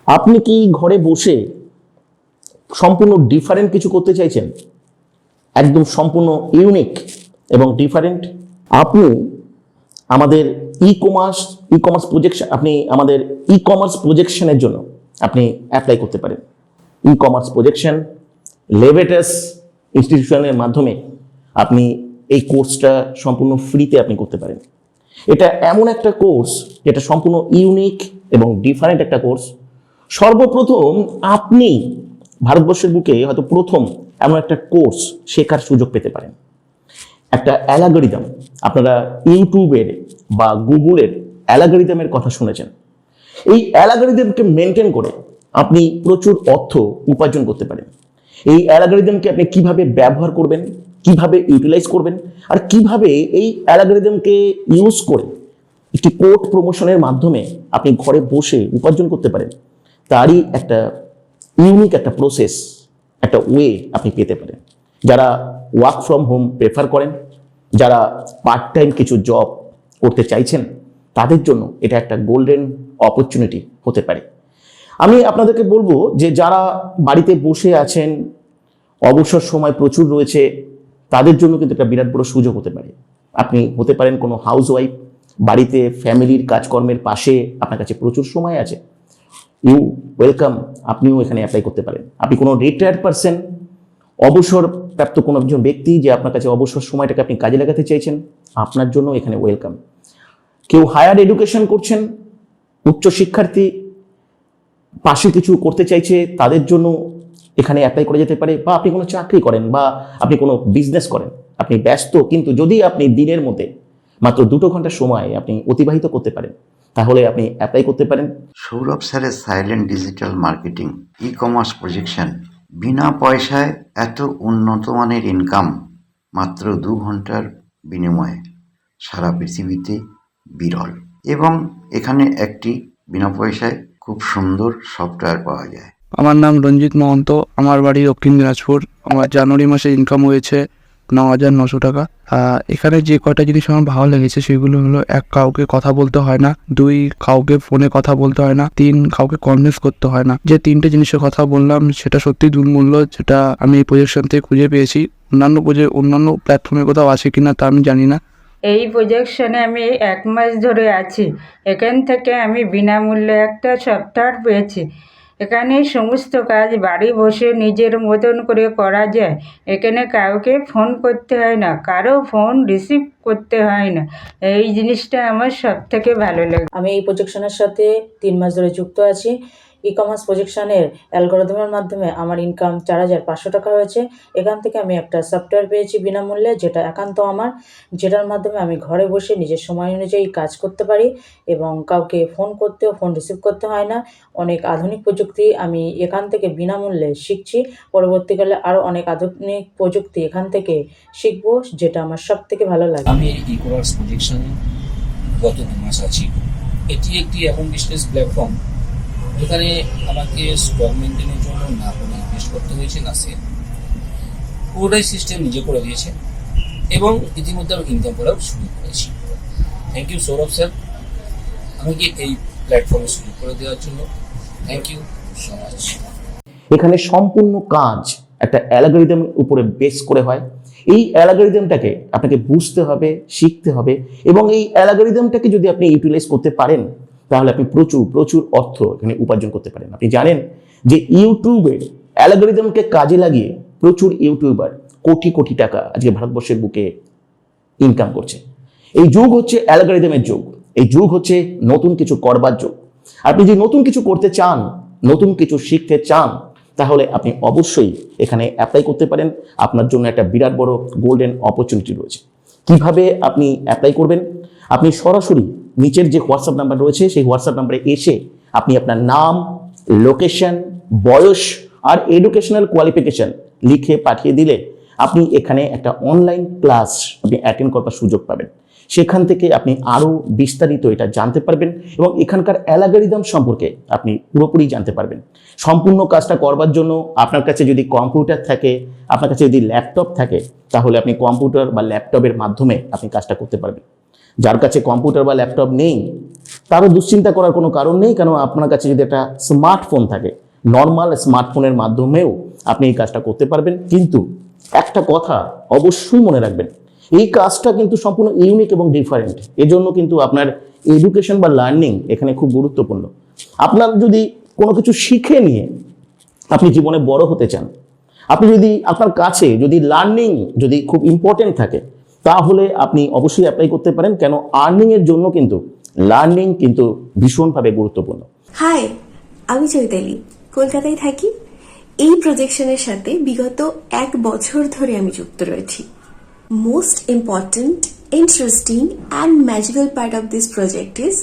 আপনি কি ঘরে বসে সম্পূর্ণ ডিফারেন্ট কিছু করতে চাইছেন, একদম সম্পূর্ণ ইউনিক এবং ডিফারেন্ট? আপনি আমাদের ই কমার্স প্রজেকশন, আপনি আমাদের ই কমার্স প্রজেকশনের জন্য আপনি অ্যাপ্লাই করতে পারেন। ই কমার্স প্রজেকশন লেভেটাস ইনস্টিটিউশনের মাধ্যমে আপনি এই কোর্সটা সম্পূর্ণ ফ্রিতে আপনি করতে পারেন। এটা এমন একটা কোর্স যেটা সম্পূর্ণ ইউনিক এবং ডিফারেন্ট একটা কোর্স। সর্বপ্রথম আপনি ভারতবর্ষের বুকে হয়তো প্রথম এমন একটা কোর্স শেখার সুযোগ পেতে পারেন। একটা অ্যালগরিদম, আপনারা ইউটিউবের বা গুগলের অ্যালগরিদমের কথা শুনেছেন। এই অ্যালগরিদমকে মেনটেন করে আপনি প্রচুর অর্থ উপার্জন করতে পারেন। এই অ্যালগরিদমকে আপনি কিভাবে ব্যবহার করবেন, কিভাবে ইউটিলাইজ করবেন, আর কিভাবে এই অ্যালগরিদমকে ইউজ করে একটি কোর্ট প্রমোশনের মাধ্যমে আপনি ঘরে বসে উপার্জন করতে পারেন, তারই একটা ইউনিক একটা প্রসেস, একটা ওয়ে আপনি পেতে পারেন। যারা ওয়ার্ক ফ্রম হোম প্রেফার করেন, যারা পার্ট টাইম কিছু জব করতে চাইছেন, তাদের জন্য এটা একটা গোল্ডেন অপরচুনিটি হতে পারে। আমি আপনাদেরকে বলবো যে যারা বাড়িতে বসে আছেন, অবসর সময় প্রচুর রয়েছে, তাদের জন্য কিন্তু একটা বিরাট বড় সুযোগ হতে পারে। আপনি হতে পারেন কোনো হাউস ওয়াইফ, বাড়িতে ফ্যামিলির কাজকর্মের পাশে আপনার কাছে প্রচুর সময় আছে, ইউ ওয়েলকাম, আপনিও এখানে অ্যাপ্লাই করতে পারেন। আপনি কোনো রিটায়ার্ড পারসন, অবসরপ্রাপ্ত কোনো একজন ব্যক্তি যে আপনার কাছে অবসর সময়টাকে আপনি কাজে লাগাতে চাইছেন, আপনার জন্য এখানে ওয়েলকাম। কেউ হায়ার এডুকেশন করছেন, উচ্চ শিক্ষার্থী পাশে কিছু করতে চাইছে, তাদের জন্য এখানে অ্যাপ্লাই করে যেতে পারে। বা আপনি কোনো চাকরি করেন বা আপনি কোনো বিজনেস করেন, আপনি ব্যস্ত, কিন্তু যদি আপনি দিনের মধ্যে মাত্র 2 ঘন্টা সময় আপনি অতিবাহিত করতে পারেন, তাহলে আপনি অ্যাপ্লাই করতে পারেন। সৌরভ স্যারের silent digital marketing e commerce projection, বিনা পয়সায় এত উন্নত মানের ইনকাম মাত্র 2 ঘন্টার বিনিময়ে সারা পৃথিবীতে বিরল। এবং এখানে একটি বিনা পয়সায় খুব সুন্দর সফটওয়্যার পাওয়া যায়। আমার নাম রঞ্জিত মহন্ত, আমার বাড়ি দক্ষিণ দিনাজপুর। আমার জানুয়ারি মাসে ইনকাম হয়েছে 9,900 টাকা। এখানে যে কয়টা জিনিস আমার ভালো লেগেছে সেগুলো হলো: 1, কাউকে কথা বলতে হয় না; 2, কাউকে ফোনে কথা বলতে হয় না; 3, কাউকে কনভিন্স করতে হয় না। যে 3টে জিনিসের কথা বললাম সেটা সত্যি দুর্মূল্য, যেটা আমি এই প্রজেকশন থেকে খুঁজে পেয়েছি। অন্যান্য প্ল্যাটফর্মে কোথাও আছে কিনা তা আমি জানি না। এই প্রজেকশনে আমি 1 মাস ধরে আছি। এখান থেকে আমি বিনামূল্যে একটা সফটওয়্যার পেয়েছি। এখানে সমস্ত কাজ বাড়ি বসে নিজের মতন করে করা যায়। এখানে কাউকে ফোন করতে হয় না, কারো ফোন রিসিভ করতে হয় না। এই জিনিসটা আমার সবথেকে ভালো লাগে। আমি এই প্রজেকশনের সাথে 3 মাস ধরে যুক্ত আছি। ই কমার্স প্রজেকশনের অ্যালগরিদমের মাধ্যমে আমার ইনকাম 4,500 টাকা হয়েছে। এখান থেকে আমি একটা সফটওয়্যার পেয়েছি বিনামূল্যে, যেটা একান্ত আমার, যেটার মাধ্যমে আমি ঘরে বসে নিজের সময় অনুযায়ী কাজ করতে পারি এবং কাউকে ফোন করতেও ফোন রিসিভ করতে হয় না। অনেক আধুনিক প্রযুক্তি আমি এখান থেকে বিনামূল্যে শিখছি। পরবর্তীকালে আরও অনেক আধুনিক প্রযুক্তি এখান থেকে শিখবো, যেটা আমার সবথেকে ভালো লাগে। আমি ই কমার্স প্রজেকশন গত 2 মাস আছি। এটি একটি এমন বিজনেস প্ল্যাটফর্ম যেখানে আমাকে স্টক মেনটেনের জন্য না কোনো ইনভেস্ট করতে হয়েছে, না সেল। পুরোটাই সিস্টেম নিজে করে দিয়েছে এবং ইতিমধ্যে আমি ইনকাম করাও শুরু করেছি। থ্যাংক ইউ সৌরভ স্যার আমাকে এই প্ল্যাটফর্মে শুরু করে দেওয়ার জন্য। Thank you so much. এখানে সম্পূর্ণ কাজ একটা অ্যালগরিদম উপরে বেস করে হয়। এই অ্যালগরিদমটাকে আপনাকে বুঝতে হবে, শিখতে হবে, এবং এই অ্যালগরিদমটাকে যদি আপনি ইউটিলাইজ করতে পারেন, তাহলে আপনি প্রচুর অর্থ এখানে উপার্জন করতে পারেন। আপনি জানেন যে ইউটিউবের অ্যালগরিদমকে কাজে লাগিয়ে প্রচুর ইউটিউবার কোটি টাকা আজকে ভারতবর্ষের বুকে ইনকাম করছে। এই যুগ হচ্ছে অ্যালগরিদমের যুগ, এই যুগ হচ্ছে নতুন কিছু করবার যুগ। আপনি যদি নতুন কিছু করতে চান, নতুন কিছু শিখতে চান, তাহলে আপনি অবশ্যই এখানে অ্যাপ্লাই করতে পারেন। আপনার জন্য একটা বিরাট বড় গোল্ডেন অপরচুনিটি রয়েছে। কিভাবে আপনি অ্যাপ্লাই করবেন? আপনি সরাসরি নিচের যে হোয়াটসঅ্যাপ নাম্বার রয়েছে সেই হোয়াটসঅ্যাপ নাম্বারে এসে আপনি আপনার নাম, লোকেশন, বয়স আর এডুকেশনাল কোয়ালিফিকেশন লিখে পাঠিয়ে দিলে আপনি এখানে একটা অনলাইন ক্লাস আপনি অ্যাটেন্ড করবার সুযোগ পাবেন। সেখান থেকে আপনি আরও বিস্তারিত এটা জানতে পারবেন এবং এখানকার অ্যালগরিদম সম্পর্কে আপনি পুরোপুরি জানতে পারবেন। সম্পূর্ণ কাজটা করবার জন্য আপনার কাছে যদি কম্পিউটার থাকে, আপনার কাছে যদি ল্যাপটপ থাকে, তাহলে আপনি কম্পিউটার বা ল্যাপটপের মাধ্যমে আপনি কাজটা করতে পারবেন। যার কাছে কম্পিউটার বা ল্যাপটপ নেই, তারও দুশ্চিন্তা করার কোনো কারণ নেই, কেন আপনার কাছে যদি একটা স্মার্টফোন থাকে, নর্মাল স্মার্টফোনের মাধ্যমেও আপনি এই কাজটা করতে পারবেন। কিন্তু একটা কথা অবশ্যই মনে রাখবেন, এই কাজটা কিন্তু সম্পূর্ণ ইউনিক এবং ডিফারেন্ট। এজন্য কিন্তু আপনার এডুকেশন বা লার্নিং এখানে খুব গুরুত্বপূর্ণ। আপনার যদি কোনো কিছু শিখে নিয়ে আপনি জীবনে বড় হতে চান, আপনি যদি আপনার কাছে যদি লার্নিং যদি খুব ইম্পর্টেন্ট থাকে, তাহলে আপনি অবশ্যই অ্যাপ্লাই করতে পারেন, কেন আর্নিংয়ের জন্য কিন্তু লার্নিং কিন্তু ভীষণভাবে গুরুত্বপূর্ণ। হাই, আমি চৈতালি, কলকাতায় থাকি। এই প্রজেকশনের সাথে বিগত 1 বছর ধরে আমি যুক্ত রয়েছি। Most important, interesting and magical part of this project is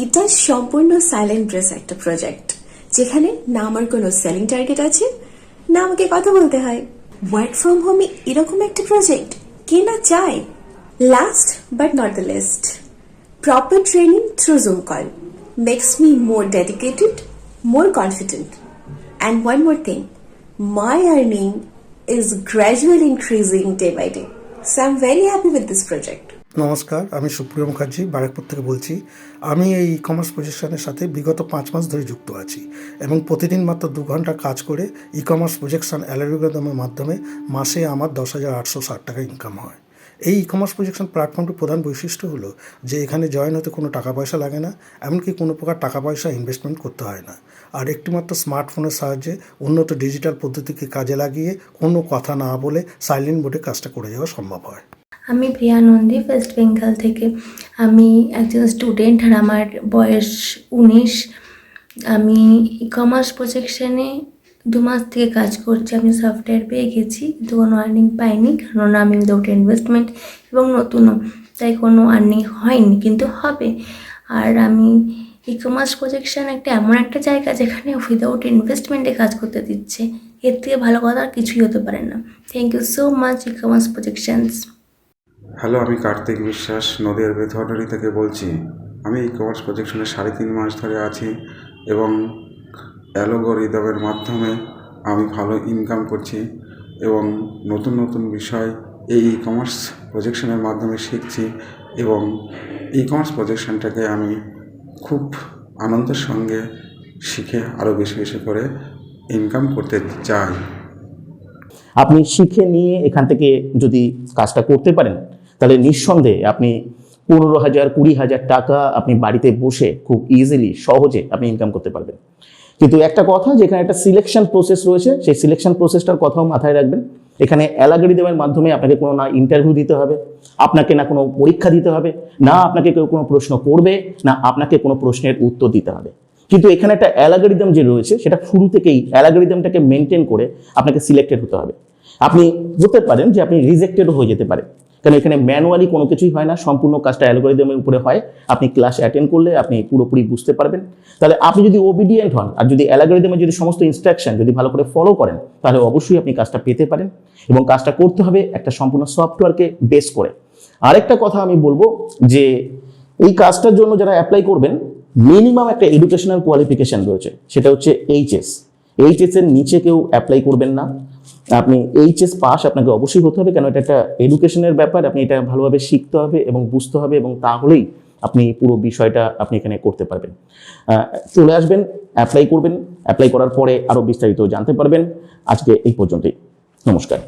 এটা সম্পূর্ণ সাইলেন্ট ড্রেস একটা প্রজেক্ট, যেখানে না আমার কোনো সেলিং টার্গেট আছে, না আমাকে কথা বলতে হয়। ওয়ার্ক ফ্রম হোমে এরকম একটা প্রজেক্ট কে না চায়? Last but not the least, proper training through Zoom call makes me more dedicated, more confident. And one more thing, my earning is gradually increasing day by day. So I'm very happy with this project. নমস্কার, আমি সুপ্রিয় মুখার্জি বারাকপুর থেকে বলছি। আমি এই e commerce প্রজেকশনের সাথে বিগত 5 মাস ধরে যুক্ত আছি এবং প্রতিদিন মাত্র 2 ঘন্টা কাজ করে ই কমার্স প্রজেকশন অ্যালগরিদমের মাধ্যমে মাসে আমার 10,860 টাকা ইনকাম হয়। এই ই কমার্স প্রজেকশন প্ল্যাটফর্মটির প্রধান বৈশিষ্ট্য হলো যে এখানে জয়েন হতে কোনো টাকা পয়সা লাগে না, এমনকি কোনো প্রকার টাকা পয়সা ইনভেস্টমেন্ট করতে হয় না। আর একটিমাত্র স্মার্টফোনের সাহায্যে উন্নত ডিজিটাল পদ্ধতিকে কাজে লাগিয়ে কোনো কথা না বলে সাইলেন্ট মোডে কাজটা করে যাওয়া সম্ভব হয়। আমি প্রিয়া নন্দী, ওয়েস্ট বেঙ্গল থেকে। আমি একজন স্টুডেন্ট আর আমার বয়স 19। আমি ই কমার্স প্রজেকশনে 2 মাস থেকে কাজ করছি। আমি সফটওয়্যার পেয়ে গেছি, কিন্তু কোনো আর্নিং পাইনি, কারণ আমি উইদাউট ইনভেস্টমেন্ট এবং নতুনও, তাই কোনো আর্নিং হয়নি, কিন্তু হবে। আর আমি ই কমার্স প্রজেকশন এমন একটা জায়গা যেখানে উইদাউট ইনভেস্টমেন্টে কাজ করতে দিচ্ছে। এর থেকে ভালো কথা আর কিছুই হতে পারে না। Thank you so much e commerce projections. Hello, আমি কার্তিক বিশ্বাস নদীয়ার বেথরডারি থেকে বলছি। আমি ই কমার্স প্রজেকশনে 3.5 মাস ধরে আছি এবং অ্যালগরিদমের মাধ্যমে আমি ভালো ইনকাম করছি এবং নতুন নতুন বিষয় এই ই কমার্স প্রজেকশনের মাধ্যমে শিখছি এবং ই কমার্স প্রজেকশনটাকে আমি খুব আনন্দের সঙ্গে শিখে আরও বেশি বেশি করে ইনকাম করতে চাই। আপনি শিখে নিয়ে এখান থেকে যদি কাজটা করতে পারেন, তাহলে নিঃসন্দেহে আপনি 15,000 20,000 টাকা আপনি বাড়িতে বসে খুব ইজিলি সহজে আপনি ইনকাম করতে পারবেন। কিন্তু একটা কথা, যেখানে একটা সিলেকশন প্রসেস রয়েছে, সেই সিলেকশন প্রসেসটার কথাও মাথায় রাখবেন। এখানে অ্যালগরিদমের মাধ্যমে আপনাকে কোনো না ইন্টারভিউ দিতে হবে, আপনাকে না কোনো পরীক্ষা দিতে হবে, না আপনাকে কেউ কোনো প্রশ্ন করবে, না আপনাকে কোনো প্রশ্নের উত্তর দিতে হবে। কিন্তু এখানে একটা অ্যালগরিদম যে রয়েছে, সেটা শুরু থেকেই অ্যালগরিদমটাকে মেনটেন করে আপনাকে সিলেক্টেড হতে হবে। আপনি বলতে পারেন যে আপনি রিজেক্টেডও হয়ে যেতে পারে, কারণ এখানে ম্যানুয়ালি কোনো কিছুই হয় না, সম্পূর্ণ কাজটা অ্যালগরিদমের উপরে হয়। আপনি ক্লাস অ্যাটেন্ড করলে আপনি পুরোপুরি বুঝতে পারবেন। তাহলে আপনি যদি ওবিডিয়েন্ট হন আর যদি অ্যালগরিদমের যদি সমস্ত ইনস্ট্রাকশন যদি ভালো করে ফলো করেন, তাহলে অবশ্যই আপনি কাজটা পেতে পারেন। এবং কাজটা করতে হবে একটা সম্পূর্ণ সফটওয়্যারকে বেস করে। আরেকটা কথা আমি বলবো যে এই কাজটার জন্য যারা অ্যাপ্লাই করবেন, মিনিমাম একটা এডুকেশনাল কোয়ালিফিকেশন রয়েছে, সেটা হচ্ছে এইচএস। এইচএস এর নিচে কেউ অ্যাপ্লাই করবেন না। আপনি এইচএস পাস আপনাকে অবশ্যই হতে হবে, কেন এটা একটা এডুকেশনের ব্যাপার। আপনি এটা ভালোভাবে শিখতে হবে এবং বুঝতে হবে, এবং তাহলেই আপনি পুরো বিষয়টা আপনি এখানে করতে পারবেন। চলে আসবেন, অ্যাপ্লাই করবেন, অ্যাপ্লাই করার পরে আরও বিস্তারিত জানতে পারবেন। আজকে এই পর্যন্তই, নমস্কার।